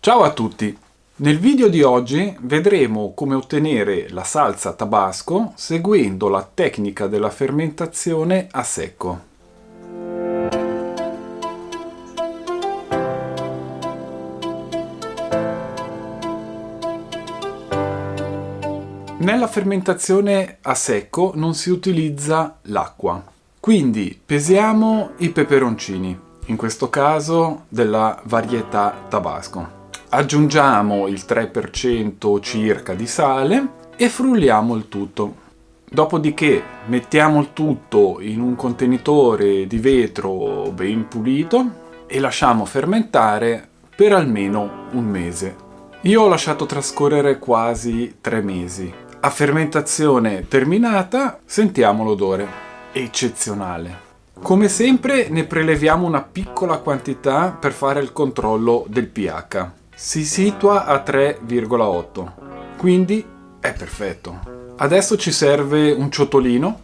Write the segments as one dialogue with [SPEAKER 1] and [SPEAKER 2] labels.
[SPEAKER 1] Ciao a tutti! Nel video di oggi vedremo come ottenere la salsa tabasco seguendo la tecnica della fermentazione a secco. Nella fermentazione a secco non si utilizza l'acqua, quindi pesiamo i peperoncini, in questo caso della varietà tabasco. Aggiungiamo il 3% circa di sale e frulliamo il tutto. Dopodiché mettiamo il tutto in un contenitore di vetro ben pulito e lasciamo fermentare per almeno un mese. Io ho lasciato trascorrere quasi 3 mesi. A fermentazione terminata sentiamo l'odore, eccezionale. Come sempre ne preleviamo una piccola quantità per fare il controllo del pH. Si situa a 3,8, quindi è perfetto. Adesso ci serve un ciotolino,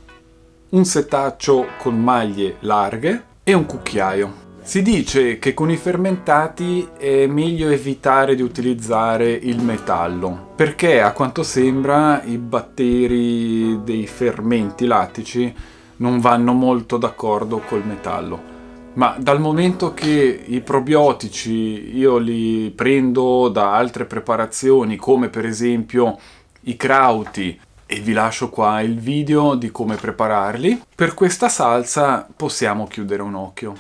[SPEAKER 1] un setaccio con maglie larghe e un cucchiaio. Si dice che con i fermentati è meglio evitare di utilizzare il metallo, perché a quanto sembra i batteri dei fermenti lattici non vanno molto d'accordo col metallo. Ma dal momento che i probiotici io li prendo da altre preparazioni, come per esempio i crauti, e vi lascio qua il video di come prepararli, per questa salsa possiamo chiudere un occhio.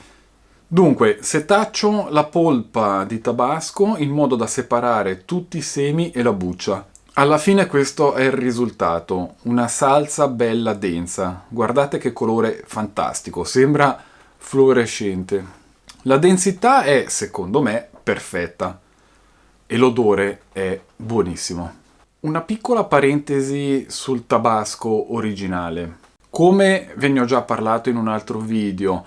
[SPEAKER 1] Dunque, setaccio la polpa di tabasco in modo da separare tutti i semi e la buccia. Alla fine questo è il risultato, una salsa bella densa. Guardate che colore fantastico, sembra fluorescente. La densità è, secondo me, perfetta e l'odore è buonissimo. Una piccola parentesi sul tabasco originale. Come ve ne ho già parlato in un altro video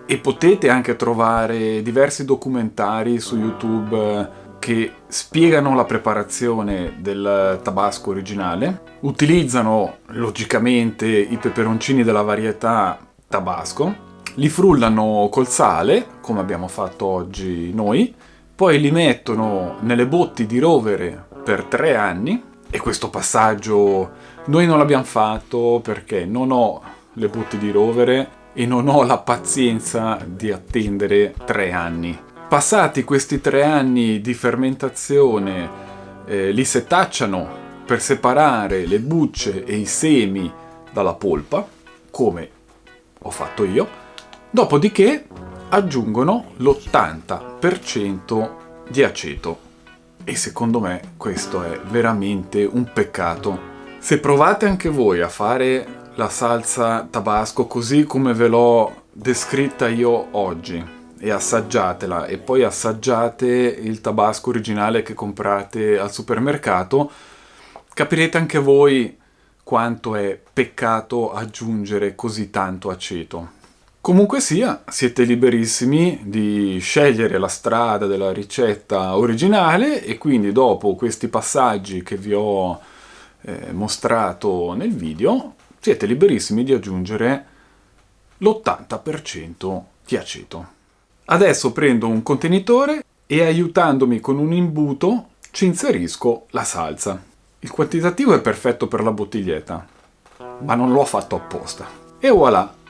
[SPEAKER 1] e potete anche trovare diversi documentari su YouTube che spiegano la preparazione del tabasco originale, utilizzano logicamente i peperoncini della varietà tabasco, li frullano col sale, come abbiamo fatto oggi noi, poi li mettono nelle botti di rovere per 3 anni, e questo passaggio noi non l'abbiamo fatto perché non ho le botti di rovere e non ho la pazienza di attendere 3 anni. Passati questi 3 anni di fermentazione, li setacciano per separare le bucce e i semi dalla polpa, come ho fatto io. Dopodiché aggiungono l'80% di aceto e secondo me questo è veramente un peccato. Se provate anche voi a fare la salsa tabasco così come ve l'ho descritta io oggi e assaggiatela e poi assaggiate il tabasco originale che comprate al supermercato, capirete anche voi quanto è peccato aggiungere così tanto aceto. Comunque sia, siete liberissimi di scegliere la strada della ricetta originale e quindi dopo questi passaggi che vi ho mostrato nel video, siete liberissimi di aggiungere l'80% di aceto. Adesso prendo un contenitore e aiutandomi con un imbuto ci inserisco la salsa. Il quantitativo è perfetto per la bottiglietta, ma non l'ho fatto apposta. E voilà!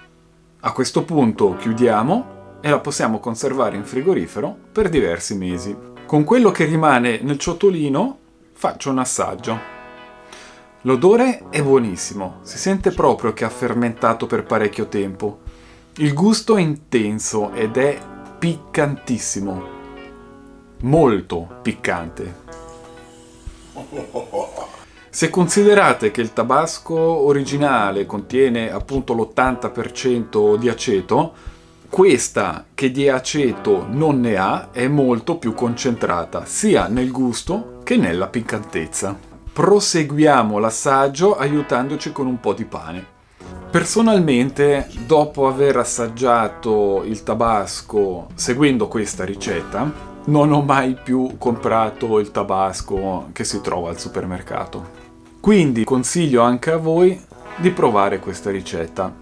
[SPEAKER 1] A questo punto chiudiamo e la possiamo conservare in frigorifero per diversi mesi. Con quello che rimane nel ciotolino faccio un assaggio. L'odore è buonissimo, si sente proprio che ha fermentato per parecchio tempo. Il gusto è intenso ed è piccantissimo, molto piccante. Se considerate che il tabasco originale contiene appunto l'80% di aceto, questa che di aceto non ne ha è molto più concentrata, sia nel gusto che nella piccantezza. Proseguiamo l'assaggio aiutandoci con un po' di pane. Personalmente, dopo aver assaggiato il tabasco seguendo questa ricetta, non ho mai più comprato il tabasco che si trova al supermercato. Quindi consiglio anche a voi di provare questa ricetta.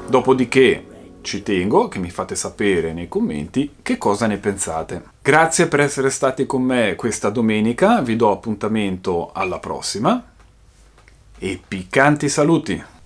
[SPEAKER 1] Dopodiché ci tengo che mi fate sapere nei commenti che cosa ne pensate. Grazie per essere stati con me questa domenica, vi do appuntamento alla prossima e piccanti saluti!